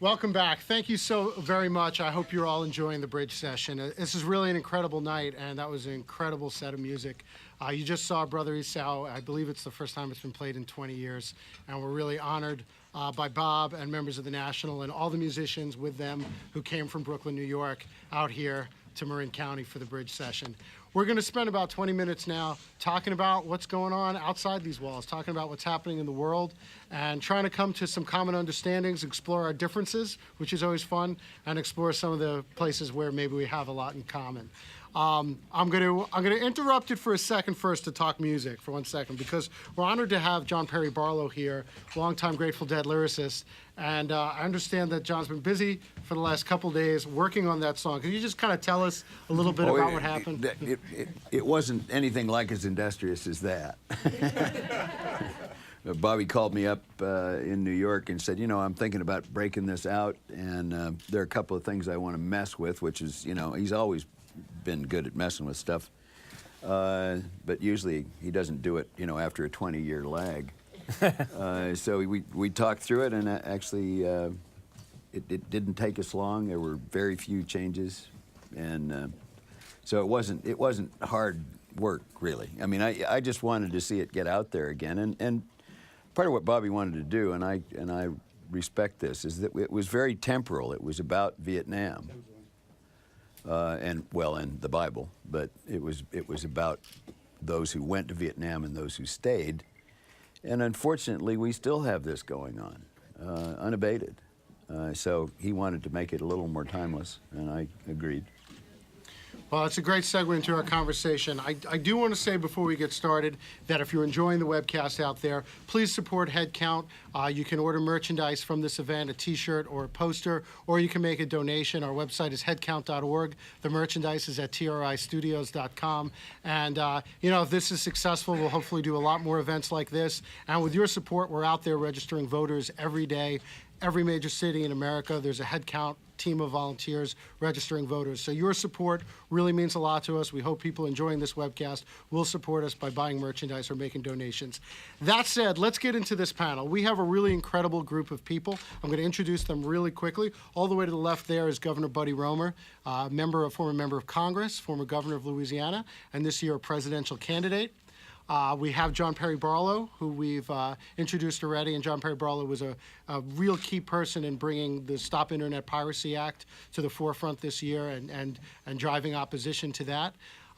Welcome back. Thank you so very much. I hope you're all enjoying the bridge session. This is really an incredible night, and that was an incredible set of music. You just saw Brother Esau. I believe it's the first time it's been played in 20 years, and we're really honored by Bob and members of the National and all the musicians with them who came from Brooklyn, New York, out here to Marin County for the bridge session. We're going to spend about 20 minutes now talking about what's going on outside these walls, talking about what's happening in the world, and trying to come to some common understandings, explore our differences, which is always fun, and explore some of the places where maybe we have a lot in common. I'm going to interrupt it for a second first to talk music for 1 second, because we're honored to have John Perry Barlow here, longtime Grateful Dead lyricist. And I understand that John's been busy for the last couple days working on that song. Could you just kind of tell us a little bit about what happened? It wasn't anything like as industrious as that. Bobby called me up in New York and said, you know, I'm thinking about breaking this out, and there are a couple of things I want to mess with, which is, you know, he's always been good at messing with stuff. But usually he doesn't do it, you know, after a 20-year lag. So we talked through it, and actually it didn't take us long. There were very few changes, and so it wasn't hard work, really. I mean, I just wanted to see it get out there again, and part of what Bobby wanted to do, and I respect this, is that it was very temporal. It was about Vietnam. And the Bible, but it was about those who went to Vietnam and those who stayed. And unfortunately, we still have this going on, unabated. So he wanted to make it a little more timeless, and I agreed. Well, it's a great segue into our conversation. I do want to say before we get started that if you're enjoying the webcast out there, please support HeadCount. You can order merchandise from this event, a T-shirt or a poster, or you can make a donation. Our website is headcount.org. The merchandise is at tristudios.com. And, you know, if this is successful, we'll hopefully do a lot more events like this. And with your support, we're out there registering voters every day. Every major city in America, there's a HeadCount team of volunteers registering voters. So your support really means a lot to us. We hope people enjoying this webcast will support us by buying merchandise or making donations. That said, let's get into this panel. We have a really incredible group of people. I'm going to introduce them really quickly. All the way to the left there is Governor Buddy Roemer, former member of Congress, former governor of Louisiana, and this year a presidential candidate. We have John Perry Barlow, who we've introduced already, and John Perry Barlow was a real key person in bringing the Stop Internet Piracy Act to the forefront this year and driving opposition to that.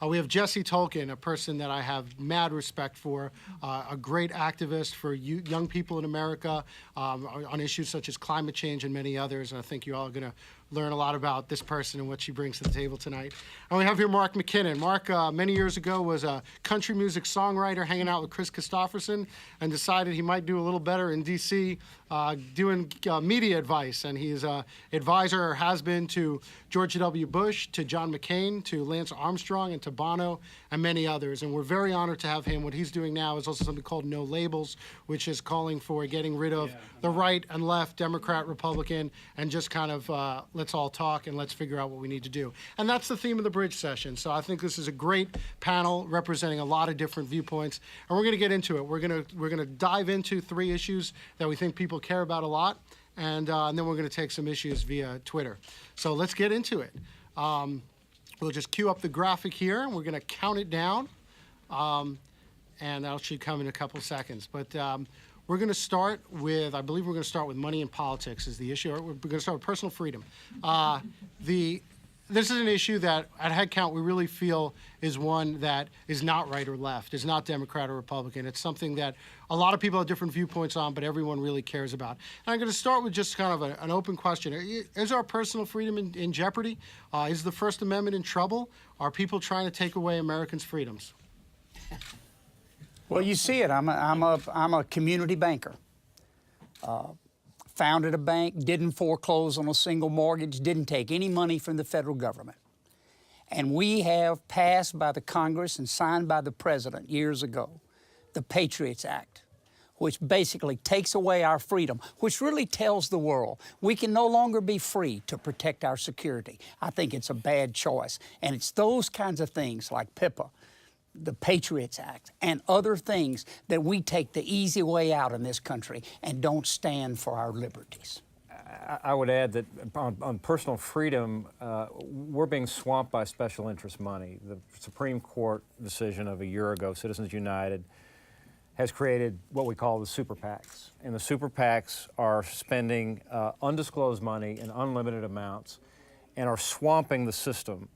We have Jesse Tolkien, a person that I have mad respect for, a great activist for young people in America on issues such as climate change and many others. And I think you all are going to learn a lot about this person and what she brings to the table tonight. And we have here Mark McKinnon. Mark, many years ago, was a country music songwriter hanging out with Chris Christopherson and decided he might do a little better in D.C. Doing media advice. And he's an advisor, or has been, to George W. Bush, to John McCain, to Lance Armstrong, and to Bono, and many others. And we're very honored to have him. What he's doing now is also something called No Labels, which is calling for getting rid of the right and left, Democrat, Republican, and just kind of let's all talk and let's figure out what we need to do. And that's the theme of the bridge session. So I think this is a great panel representing a lot of different viewpoints. And we're going to get into it. We're going to dive into 3 issues that we think people care about a lot. And then we're going to take some issues via Twitter. So let's get into it. We'll just cue up the graphic here, and we're going to count it down. And that should come in a couple seconds. But we're going to start with, I believe we're going to start with money and politics is the issue. We're going to start with personal freedom. This is an issue that at HeadCount we really feel is one that is not right or left, is not Democrat or Republican. It's something that a lot of people have different viewpoints on, but everyone really cares about. And I'm going to start with just kind of an open question. Is our personal freedom in jeopardy? Is the First Amendment in trouble? Are people trying to take away Americans' freedoms? Well, you see it. I'm a community banker. Founded a bank, didn't foreclose on a single mortgage, didn't take any money from the federal government. And we have passed by the Congress and signed by the President years ago the Patriots Act, which basically takes away our freedom, which really tells the world we can no longer be free to protect our security. I think it's a bad choice. And it's those kinds of things like PIPA, the Patriots Act, and other things that we take the easy way out in this country and don't stand for our liberties. I would add that on personal freedom, we're being swamped by special interest money. The Supreme Court decision of a year ago, Citizens United, has created what we call the super PACs. And the super PACs are spending undisclosed money in unlimited amounts and are swamping the system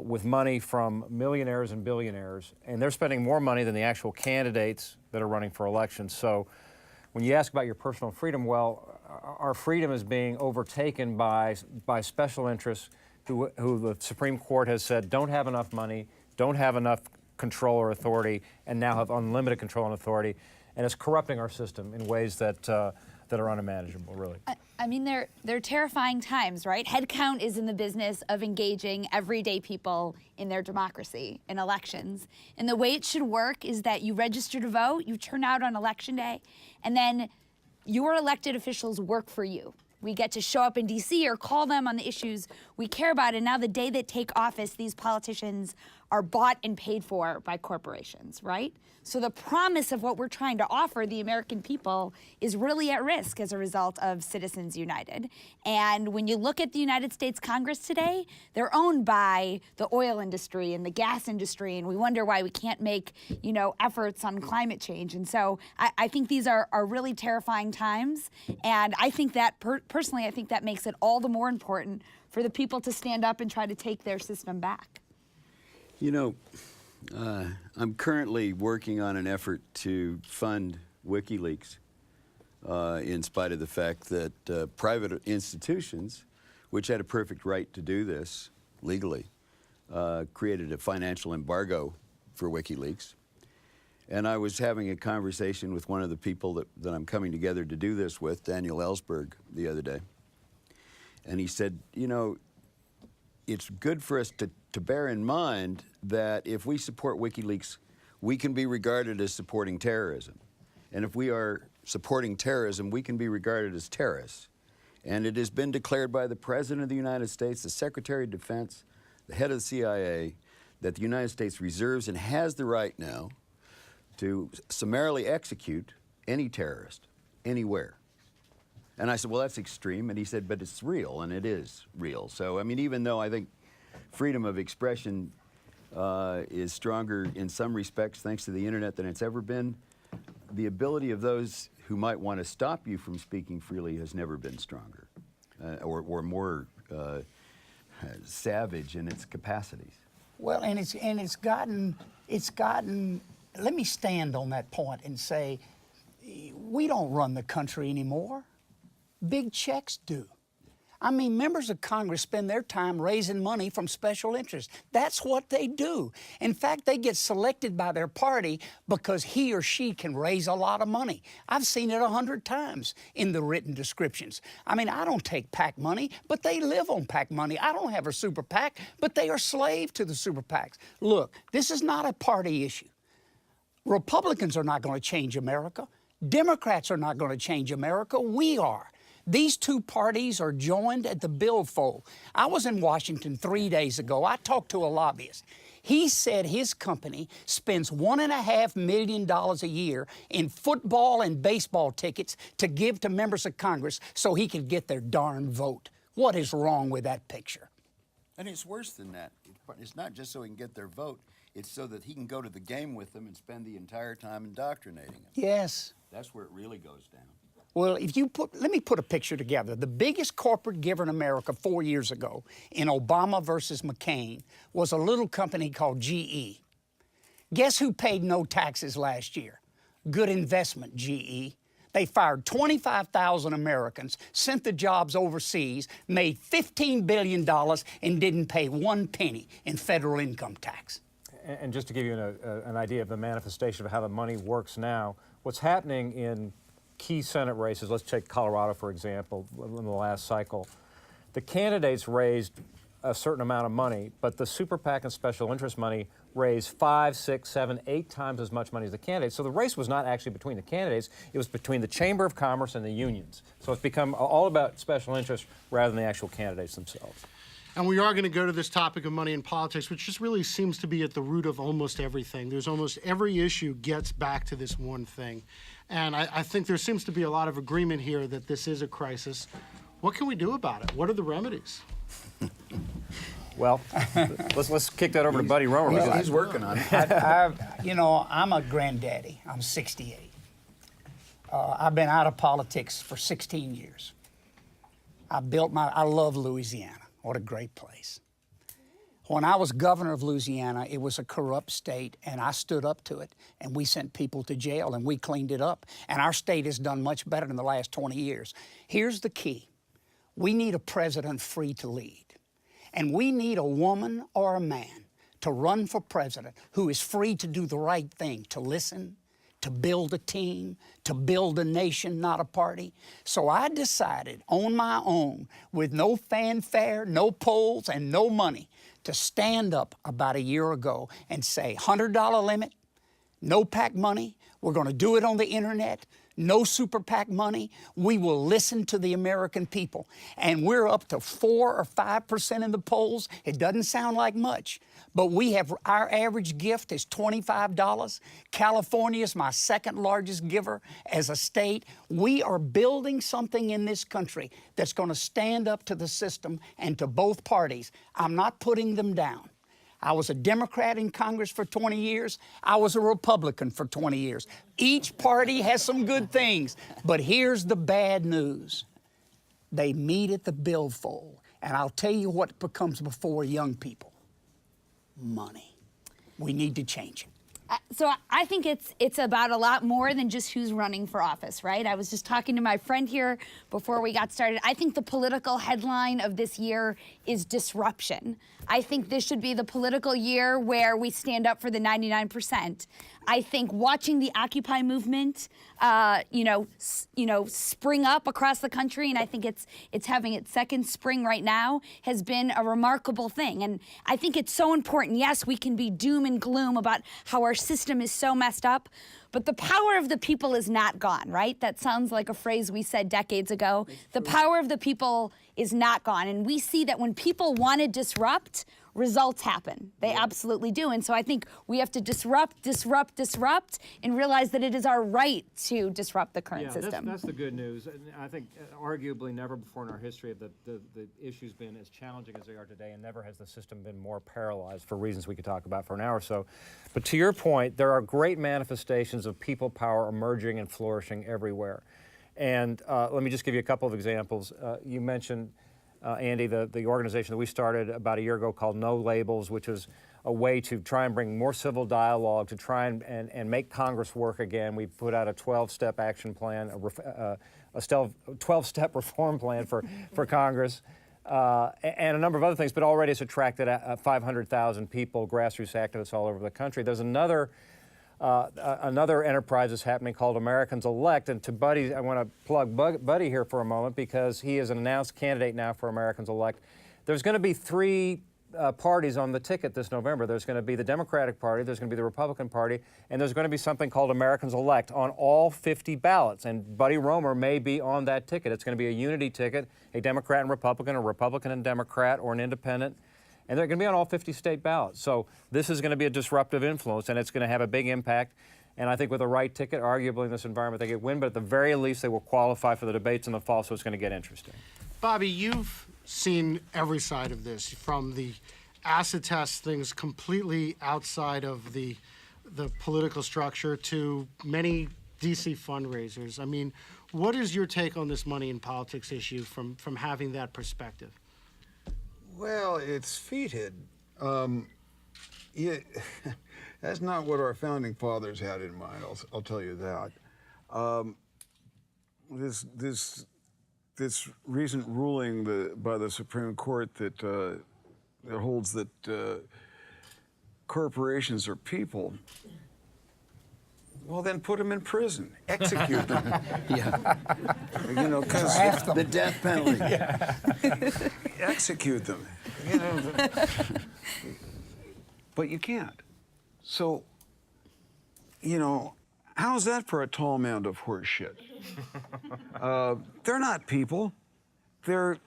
with money from millionaires and billionaires. And they're spending more money than the actual candidates that are running for elections. So when you ask about your personal freedom, well, our freedom is being overtaken by special interests who the Supreme Court has said don't have enough money, don't have enough control or authority, and now have unlimited control and authority, and it's corrupting our system in ways that are unimaginable, really. I mean, they're terrifying times, right? HeadCount is in the business of engaging everyday people in their democracy, in elections. And the way it should work is that you register to vote, you turn out on election day, and then your elected officials work for you. We get to show up in DC or call them on the issues we care about. And now the day they take office, these politicians are bought and paid for by corporations, right? So the promise of what we're trying to offer the American people is really at risk as a result of Citizens United. And when you look at the United States Congress today, they're owned by the oil industry and the gas industry, and we wonder why we can't make, efforts on climate change. And so I think these are really terrifying times, and I think that, personally, I think that makes it all the more important for the people to stand up and try to take their system back. I'm currently working on an effort to fund WikiLeaks, in spite of the fact that private institutions, which had a perfect right to do this legally, created a financial embargo for WikiLeaks. And I was having a conversation with one of the people that I'm coming together to do this with, Daniel Ellsberg, the other day. And he said, it's good for us to bear in mind that if we support WikiLeaks, we can be regarded as supporting terrorism. And if we are supporting terrorism, we can be regarded as terrorists. And it has been declared by the President of the United States, the Secretary of Defense, the head of the CIA, that the United States reserves and has the right now to summarily execute any terrorist, anywhere. And I said, well, that's extreme. And he said, but it's real, and it is real. So, I mean, even though I think freedom of expression is stronger in some respects thanks to the internet than it's ever been, the ability of those who might want to stop you from speaking freely has never been stronger or more savage in its capacities. Well, and it's gotten. Let me stand on that point and say, we don't run the country anymore. Big checks do. I mean, members of Congress spend their time raising money from special interests. That's what they do. In fact, they get selected by their party because he or she can raise a lot of money. I've seen it 100 times in the written descriptions. I mean, I don't take PAC money, but they live on PAC money. I don't have a super PAC, but they are slave to the super PACs. Look, this is not a party issue. Republicans are not going to change America. Democrats are not going to change America. We are. These two parties are joined at the billfold. I was in Washington 3 days ago. I talked to a lobbyist. He said his company spends $1.5 million a year in football and baseball tickets to give to members of Congress so he could get their darn vote. What is wrong with that picture? And it's worse than that. It's not just so he can get their vote. It's so that he can go to the game with them and spend the entire time indoctrinating them. Yes. That's where it really goes down. Well, let me put a picture together. The biggest corporate giver in America 4 years ago in Obama versus McCain was a little company called GE. Guess who paid no taxes last year? Good investment, GE. They fired 25,000 Americans, sent the jobs overseas, made $15 billion, and didn't pay 1 penny in federal income tax. And just to give you an idea of the manifestation of how the money works now, what's happening in key Senate races, let's take Colorado, for example, in the last cycle, the candidates raised a certain amount of money, but the super PAC and special interest money raised 5, 6, 7, 8 times as much money as the candidates. So the race was not actually between the candidates, it was between the Chamber of Commerce and the unions. So it's become all about special interest rather than the actual candidates themselves. And we are going to go to this topic of money in politics, which just really seems to be at the root of almost everything. There's almost every issue gets back to this one thing. And I think there seems to be a lot of agreement here that this is a crisis. What can we do about it? What are the remedies? Well, let's kick that over to Buddy Romer. He's, because he's working on it. I'm a granddaddy. I'm 68. I've been out of politics for 16 years. I love Louisiana. What a great place. When I was governor of Louisiana, it was a corrupt state, and I stood up to it, and we sent people to jail, and we cleaned it up. And our state has done much better in the last 20 years. Here's the key. We need a president free to lead. And we need a woman or a man to run for president who is free to do the right thing, to listen, to build a team, to build a nation, not a party. So I decided on my own, with no fanfare, no polls, and no money, to stand up about a year ago and say, $100 limit, no PAC money, we're going to do it on the internet, no super PAC money. We will listen to the American people. And we're up to 4 or 5% in the polls. It doesn't sound like much, but our average gift is $25. California is my second largest giver as a state. We are building something in this country that's going to stand up to the system and to both parties. I'm not putting them down. I was a Democrat in Congress for 20 years. I was a Republican for 20 years. Each party has some good things, but here's the bad news. They meet at the billfold, and I'll tell you what becomes before young people. Money. We need to change it. So I think it's about a lot more than just who's running for office, right? I was just talking to my friend here before we got started. I think the political headline of this year is disruption. I think this should be the political year where we stand up for the 99%. I think watching the Occupy movement, spring up across the country, and I think it's having its second spring right now, has been a remarkable thing. And I think it's so important. Yes, we can be doom and gloom about how our system is so messed up, but the power of the people is not gone, right? That sounds like a phrase we said decades ago. The power of the people is not gone. And we see that when people want to disrupt, results happen. They absolutely do. And so I think we have to disrupt, and realize that it is our right to disrupt the current system. That's the good news. And I think arguably never before in our history have the issues been as challenging as they are today, and never has the system been more paralyzed, for reasons we could talk about for an hour or so. But to your point, there are great manifestations of people power emerging and flourishing everywhere. And let me just give you a couple of examples. You mentioned, Andy, the organization that we started about a year ago called No Labels, which is a way to try and bring more civil dialogue, to try and make Congress work again. We put out a 12-step action plan, a 12-step reform plan for Congress, and a number of other things, but already it's attracted 500,000 people, grassroots activists all over the country. There's another enterprise that's happening called Americans Elect. And to Buddy, I want to plug Buddy here for a moment, because he is an announced candidate now for Americans Elect. There's going to be 3 parties on the ticket this November. There's going to be the Democratic Party, there's going to be the Republican Party, and there's going to be something called Americans Elect on all 50 ballots. And Buddy Romer may be on that ticket. It's going to be a unity ticket, a Democrat and Republican, a Republican and Democrat, or an independent. And they're going to be on all 50 state ballots. So this is going to be a disruptive influence, and it's going to have a big impact. And I think with the right ticket, arguably in this environment, they could win, but at the very least, they will qualify for the debates in the fall, so it's going to get interesting. Bobby, you've seen every side of this, from the acid test things completely outside of the political structure to many DC fundraisers. I mean, what is your take on this money in politics issue from having that perspective? Well, it's fetid. That's not what our founding fathers had in mind. I'll tell you that. This recent ruling by the Supreme Court that holds that corporations are people. Well, then put them in prison. Execute them. Yeah. You know, because the death penalty. execute them. You know, but you can't. So, you know, how's that for a tall mound of horse shit? They're not people. They're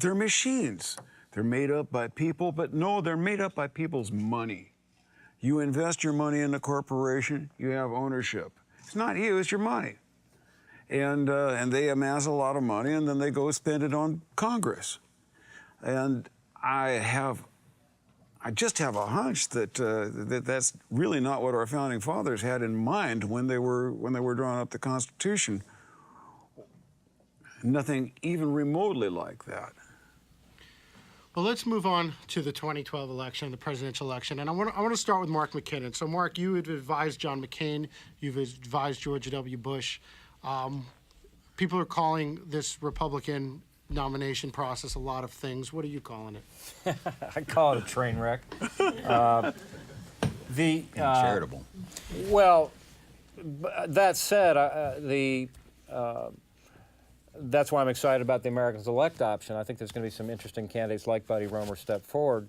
machines. They're made up by people, but no, they're made up by people's money. You invest your money in the corporation, you have ownership. It's not you, it's your money. and they amass a lot of money, and then they go spend it on Congress. And I just have a hunch that that's really not what our founding fathers had in mind when they were drawing up the Constitution. Nothing even remotely like that. Well, let's move on to the 2012 election, the presidential election, and I want to start with Mark McKinnon. So, Mark, you have advised John McCain, you've advised George W. Bush. People are calling this Republican nomination process a lot of things. What are you calling it? I call it a train wreck. Charitable. Well, that said, that's why I'm excited about the Americans Elect option. I think there's going to be some interesting candidates like Buddy Roemer step forward.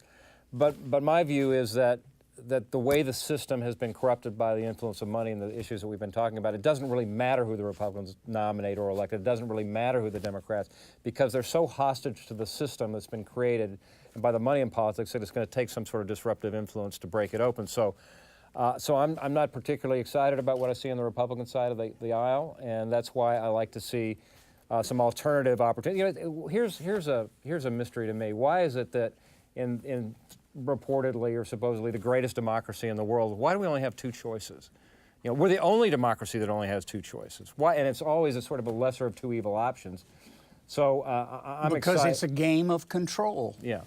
But my view is that the way the system has been corrupted by the influence of money and the issues that we've been talking about, it doesn't really matter who the Republicans nominate or elect. It doesn't really matter who the Democrats, because they're so hostage to the system that's been created and by the money in politics that it's going to take some sort of disruptive influence to break it open. So I'm not particularly excited about what I see on the Republican side of the aisle, and that's why I like to see some alternative opportunities. You know, here's a mystery to me. Why is it that in reportedly or supposedly the greatest democracy in the world, why do we only have two choices? You know, we're the only democracy that only has two choices. Why? And it's always a sort of a lesser of two evil options. So I'm excited. Because it's a game of control. Yeah.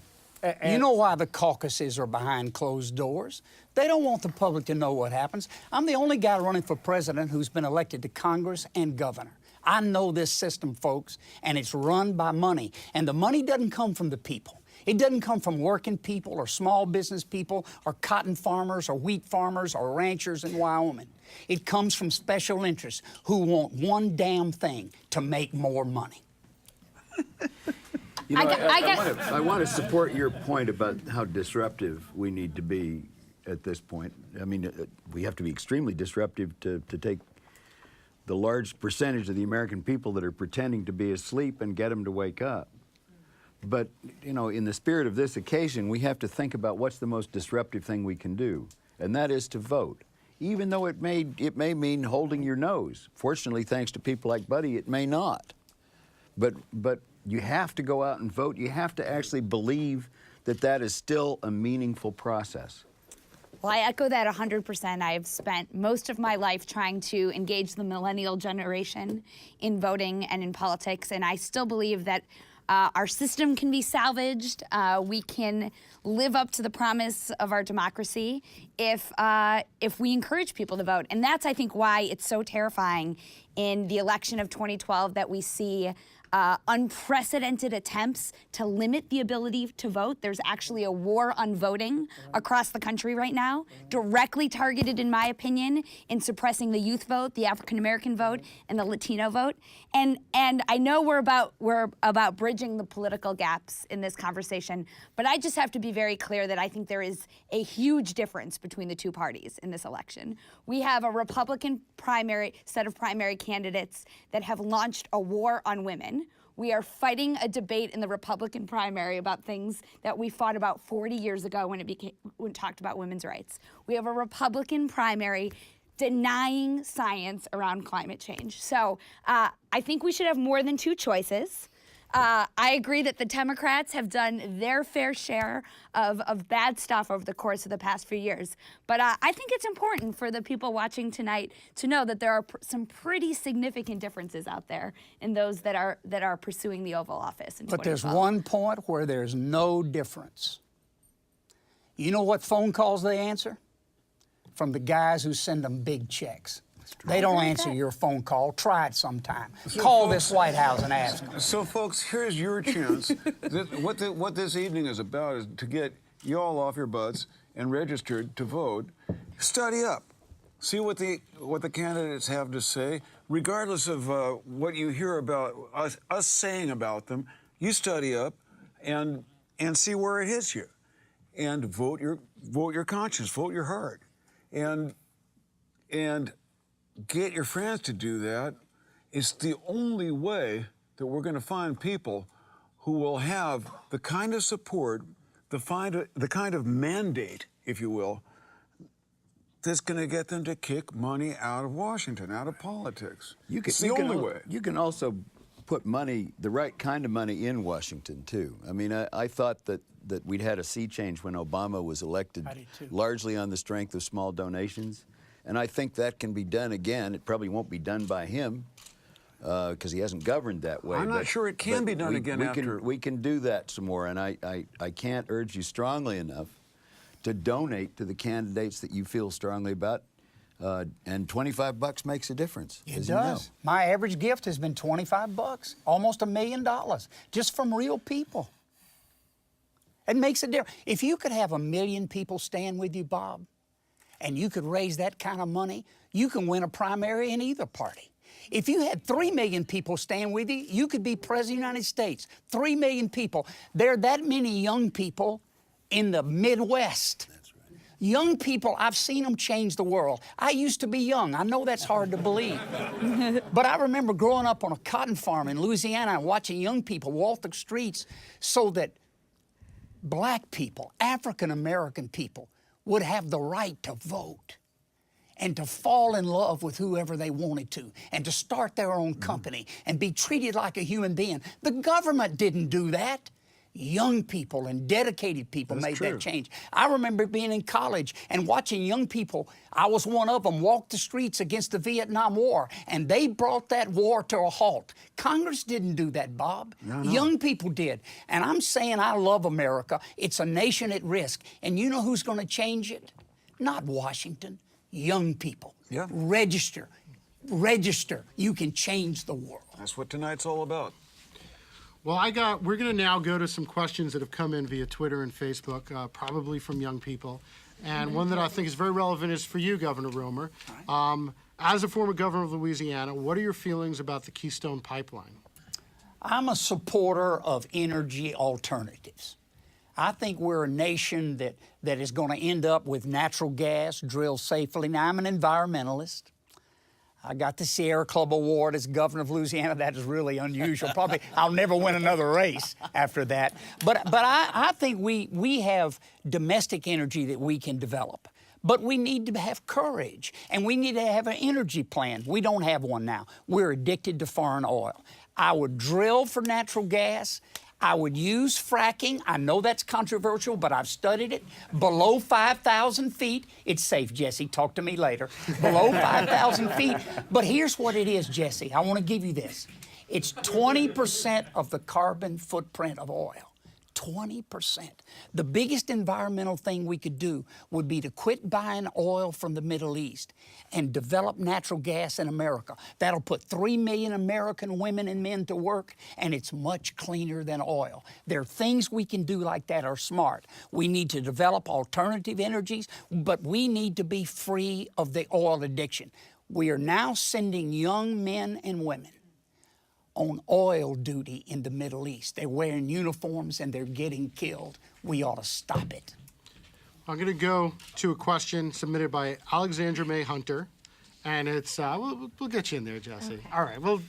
You know why the caucuses are behind closed doors? They don't want the public to know what happens. I'm the only guy running for president who's been elected to Congress and governor. I know this system, folks, and it's run by money. And the money doesn't come from the people. It doesn't come from working people or small business people or cotton farmers or wheat farmers or ranchers in Wyoming. It comes from special interests who want one damn thing: to make more money. You know, I want to support your point about how disruptive we need to be at this point. I mean, we have to be extremely disruptive to take the large percentage of the American people that are pretending to be asleep and get them to wake up. But, you know, in the spirit of this occasion, we have to think about what's the most disruptive thing we can do, and that is to vote. Even though it may mean holding your nose. Fortunately, thanks to people like Buddy, it may not. But you have to go out and vote. You have to actually believe that that is still a meaningful process. Well, I echo that 100%. I've spent most of my life trying to engage the millennial generation in voting and in politics, and I still believe that our system can be salvaged. We can live up to the promise of our democracy if we encourage people to vote. And that's, I think, why it's so terrifying in the election of 2012 that we see unprecedented attempts to limit the ability to vote. There's actually a war on voting across the country right now, directly targeted, in my opinion, in suppressing the youth vote, the African American vote, and the Latino vote. And I know we're about bridging the political gaps in this conversation, but I just have to be very clear that I think there is a huge difference between the two parties in this election. We have a Republican set of primary candidates that have launched a war on women. We are fighting a debate in the Republican primary about things that we fought about 40 years ago when it talked about women's rights. We have a Republican primary denying science around climate change. So I think we should have more than two choices. I agree that the Democrats have done their fair share of bad stuff over the course of the past few years. But I think it's important for the people watching tonight to know that there are some pretty significant differences out there in those that are pursuing the Oval Office in 2012. But there's one point where there's no difference. You know what phone calls they answer? From the guys who send them big checks. They don't answer your phone call. Try it sometime. Call this White House and ask them. So, folks, here's your chance. What this evening is about is to get you all off your butts and registered to vote. Study up. See what the candidates have to say. Regardless of what you hear about us saying about them, you study up and see where it hits you. And vote your conscience, vote your heart. And get your friends to do that. It's the only way that we're going to find people who will have the kind of support, the kind of mandate, if you will, that's going to get them to kick money out of Washington, out of politics. It's the you only way. You can also put money, the right kind of money, in Washington too. I mean, I thought that we'd had a sea change when Obama was elected, I did too. largely on the strength of small donations, and I think that can be done again. It probably won't be done by him because he hasn't governed that way. I'm not sure it can be done again after. We can do that some more, and I can't urge you strongly enough to donate to the candidates that you feel strongly about. And $25 makes a difference. It as does. you know. My average gift has been $25, almost $1 million, just from real people. It makes a difference. If you could have 1 million people stand with you, Bob, and you could raise that kind of money, you can win a primary in either party. If you had 3 million people stand with you, you could be President of the United States. 3 million people. There are that many young people in the Midwest. That's right. Young people, I've seen them change the world. I used to be young. I know that's hard to believe. But I remember growing up on a cotton farm in Louisiana and watching young people walk the streets so that black people, African American people, would have the right to vote and to fall in love with whoever they wanted to, and to start their own company and be treated like a human being. The government didn't do that. Young people and dedicated people made that change. I remember being in college and watching young people, I was one of them, walk the streets against the Vietnam War, and they brought that war to a halt. Congress didn't do that, Bob. No. Young people did. And I'm saying I love America. It's a nation at risk. And you know who's going to change it? Not Washington. Young people. Yeah. Register. Register. You can change the world. That's what tonight's all about. Well, we're going to now go to some questions that have come in via Twitter and Facebook, probably from young people. And one that I think is very relevant is for you, Governor Romer. As a former governor of Louisiana, what are your feelings about the Keystone Pipeline? I'm a supporter of energy alternatives. I think we're a nation that is going to end up with natural gas drilled safely. Now, I'm an environmentalist. I got the Sierra Club Award as governor of Louisiana. That is really unusual. Probably I'll never win another race after that. But I think we have domestic energy that we can develop. But we need to have courage, and we need to have an energy plan. We don't have one now. We're addicted to foreign oil. I would drill for natural gas. I would use fracking. I know that's controversial, but I've studied it. Below 5,000 feet, it's safe, Jesse. Talk to me later. Below 5,000 feet. But here's what it is, Jesse. I want to give you this. It's 20% of the carbon footprint of oil. 20%. The biggest environmental thing we could do would be to quit buying oil from the Middle East and develop natural gas in America. That'll put 3 million American women and men to work, and it's much cleaner than oil. There are things we can do like that are smart. We need to develop alternative energies, but we need to be free of the oil addiction. We are now sending young men and women on oil duty in the Middle East. They're wearing uniforms and they're getting killed. We ought to stop it. I'm going to go to a question submitted by Alexandra May Hunter, and it's we'll get you in there, Jesse. Okay. All right. Well,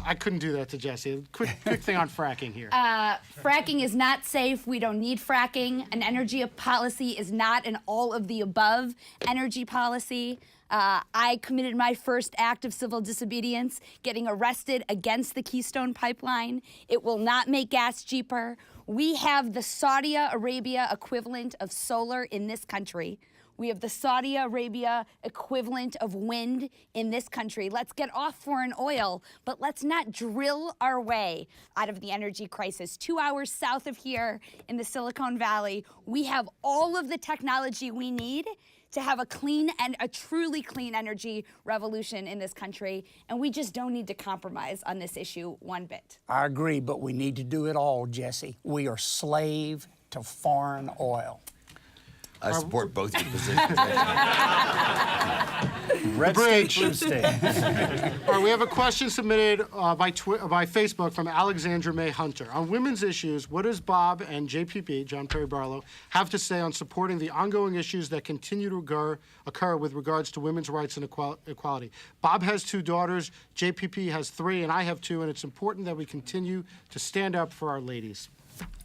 I couldn't do that to Jesse. Quick thing on fracking here. Fracking is not safe. We don't need fracking. An energy policy is not an all of the above energy policy. I committed my first act of civil disobedience, getting arrested against the Keystone Pipeline. It will not make gas cheaper. We have the Saudi Arabia equivalent of solar in this country. We have the Saudi Arabia equivalent of wind in this country. Let's get off foreign oil, but let's not drill our way out of the energy crisis. 2 hours south of here in the Silicon Valley, we have all of the technology we need to have a clean and a truly clean energy revolution in this country, and we just don't need to compromise on this issue one bit. I agree, but we need to do it all, Jesse. We are slave to foreign oil. I support both your positions. Red state, blue state. All right, we have a question submitted by Facebook from Alexandra May Hunter. On women's issues, what does Bob and JPP, John Perry Barlow, have to say on supporting the ongoing issues that continue to occur with regards to women's rights and equality? Bob has 2 daughters, JPP has 3, and I have 2, and it's important that we continue to stand up for our ladies.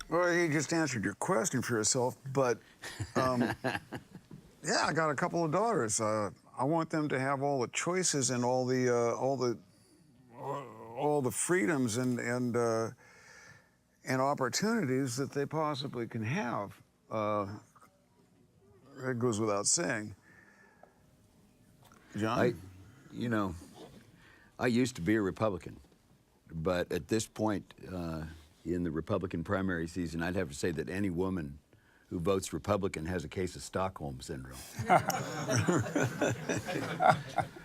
Well, you just answered your question for yourself, but yeah, I got a couple of daughters. I want them to have all the choices and all the freedoms and opportunities that they possibly can have. That goes without saying. John? I used to be a Republican, but at this point in the Republican primary season, I'd have to say that any woman who votes Republican has a case of Stockholm syndrome.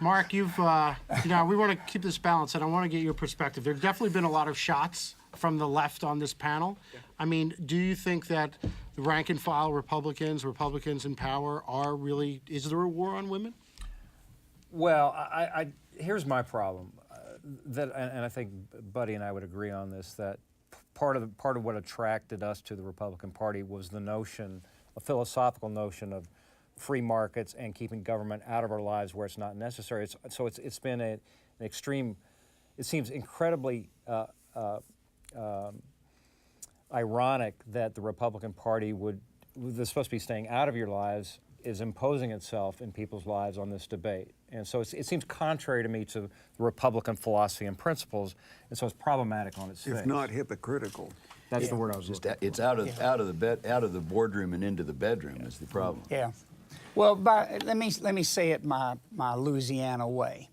Mark, we want to keep this balanced, and I want to get your perspective. There have definitely been a lot of shots from the left on this panel. I mean, do you think that the rank and file Republicans in power is there a war on women? Well, here's my problem, and I think Buddy and I would agree on this, that part of what attracted us to the Republican Party was the notion, a philosophical notion of free markets and keeping government out of our lives where it's not necessary. It's been an extreme, it seems incredibly ironic that the Republican Party that's supposed to be staying out of your lives, is imposing itself in people's lives on this debate. And so it seems contrary to me to the Republican philosophy and principles, and so it's problematic on its face. If not hypocritical. That's the word I was looking for. It's out of the boardroom and into the bedroom is the problem. Yeah. Well, let me say it my Louisiana way.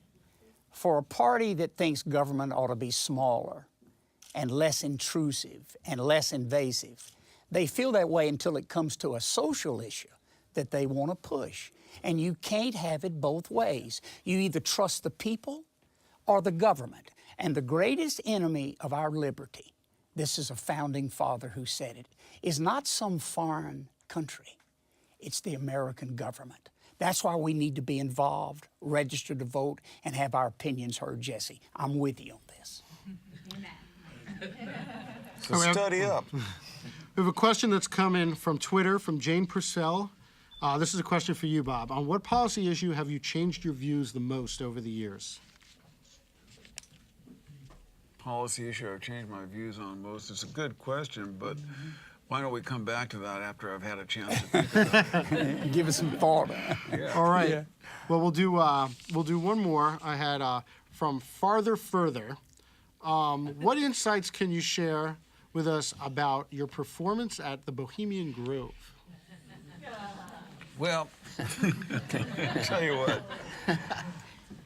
For a party that thinks government ought to be smaller and less intrusive and less invasive, they feel that way until it comes to a social issue that they want to push. And you can't have it both ways. You either trust the people or the government. And the greatest enemy of our liberty, this is a founding father who said it, is not some foreign country. It's the American government. That's why we need to be involved, register to vote, and have our opinions heard, Jesse. I'm with you on this. So study up. We have a question that's come in from Twitter from Jane Purcell. This is a question for you, Bob. On what policy issue have you changed your views the most over the years? Policy issue I've changed my views on most. It's a good question, but why don't we come back to that after I've had a chance to think about it? Give us some thought. All right. Yeah. Well, we'll do one more. I had from Farther Further. What insights can you share with us about your performance at the Bohemian Grove? Well, I'll tell you what.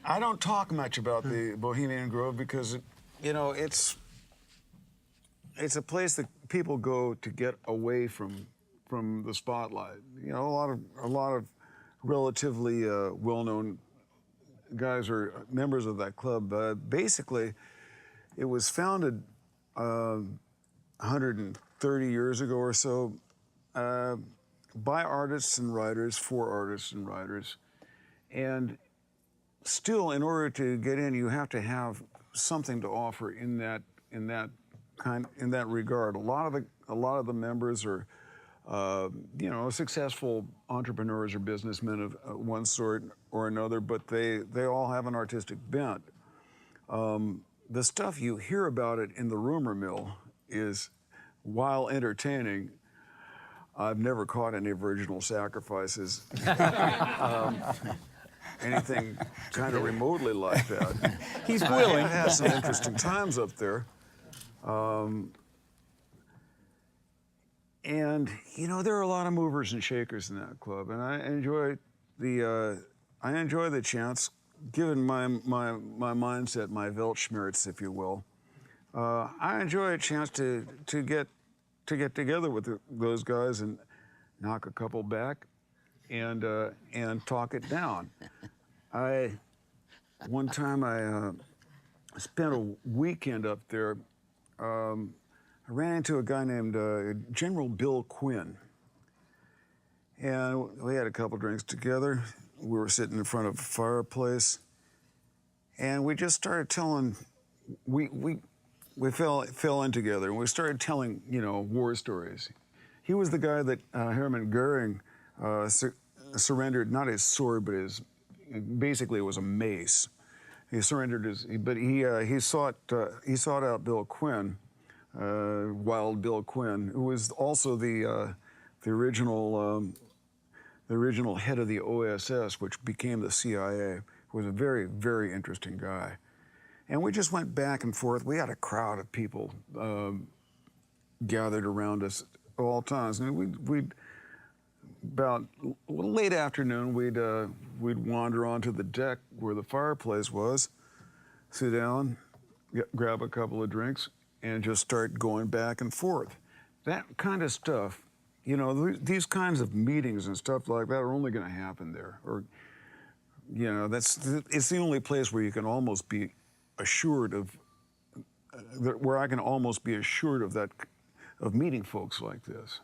I don't talk much about the Bohemian Grove because, it's a place that people go to get away from the spotlight. A lot of relatively well-known guys are members of that club. Basically, it was founded 130 years ago or so. By artists and writers, for artists and writers. And still, in order to get in, you have to have something to offer in that regard. A lot of the members are successful entrepreneurs or businessmen of one sort or another, but they all have an artistic bent. The stuff you hear about it in the rumor mill is, while entertaining, I've never caught any virginal sacrifices. Anything kind of remotely like that. He's willing. I've had some interesting times up there. And, there are a lot of movers and shakers in that club, and I enjoy the chance, given my mindset, my Weltschmerz, if you will. I enjoy a chance to get together with those guys and knock a couple back and talk it down. One time I spent a weekend up there. I ran into a guy named General Bill Quinn. And we had a couple drinks together. We were sitting in front of a fireplace. And we just started telling, we fell in together, and we started telling, war stories. He was the guy that Hermann Goering surrendered, not his sword, but basically it was a mace. He surrendered he sought out Bill Quinn, Wild Bill Quinn, who was also the original the original head of the OSS, which became the CIA, was a very, very interesting guy. And we just went back and forth. We had a crowd of people gathered around us at all times. And we'd about late afternoon, we'd wander onto the deck where the fireplace was, sit down, grab a couple of drinks, and just start going back and forth. That kind of stuff, you know, these kinds of meetings and stuff like that are only going to happen there. Or, you know, it's the only place where you can almost be assured of, where I can almost be assured of that, of meeting folks like this.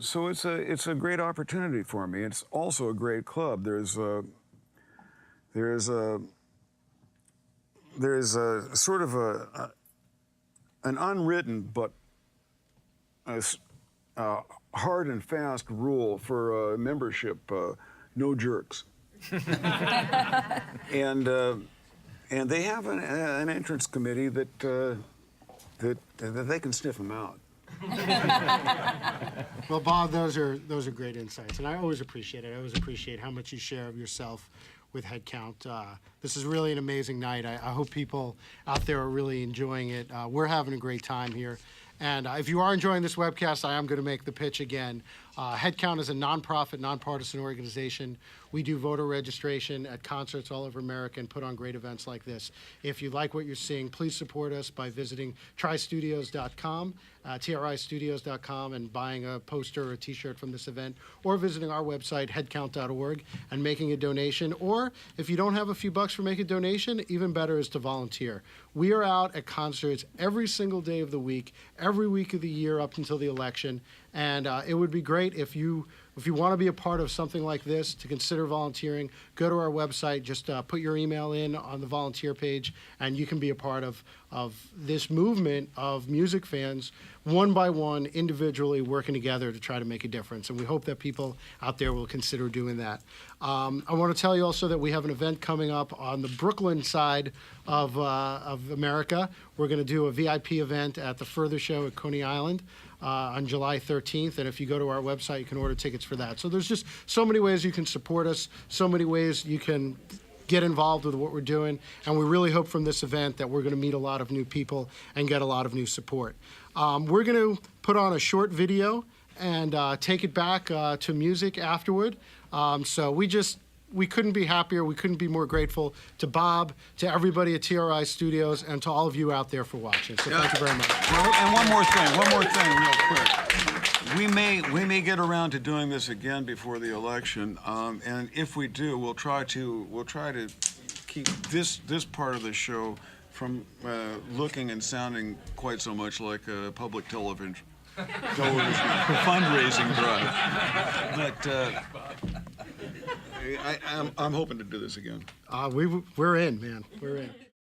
So it's a great opportunity for me. It's also a great club. There's a sort of an unwritten but hard and fast rule for membership: no jerks. And they have an entrance committee that they can sniff them out. Well, Bob, those are great insights, and I always appreciate it. I always appreciate how much you share of yourself with HeadCount. This is really an amazing night. I hope people out there are really enjoying it. We're having a great time here. And if you are enjoying this webcast, I am going to make the pitch again. HeadCount is a nonprofit, nonpartisan organization. We do voter registration at concerts all over America and put on great events like this. If you like what you're seeing, please support us by visiting tristudios.com, tristudios.com, and buying a poster or a t-shirt from this event, or visiting our website, headcount.org, and making a donation. Or if you don't have a few bucks for making a donation, even better is to volunteer. We are out at concerts every single day of the week, every week of the year up until the election. And it would be great if you want to be a part of something like this, to consider volunteering. Go to our website, just put your email in on the volunteer page, and you can be a part of this movement of music fans, one by one, individually working together to try to make a difference. And we hope that people out there will consider doing that. I want to tell you also that we have an event coming up on the Brooklyn side of America. We're going to do a VIP event at the Further Show at Coney Island on July 13th, and if you go to our website, you can order tickets for that. So there's just so many ways you can support us, so many ways you can get involved with what we're doing, and we really hope from this event that we're going to meet a lot of new people and get a lot of new support. We're going to put on a short video and take it back to music afterward. So we couldn't be happier. We couldn't be more grateful to Bob, to everybody at TRI Studios, and to all of you out there for watching. So thank you very much. Well, and one more thing real quick. We may get around to doing this again before the election, and if we do, we'll try to keep this part of the show from looking and sounding quite so much like a public television fundraising drive. But I'm hoping to do this again. We're in, man. We're in.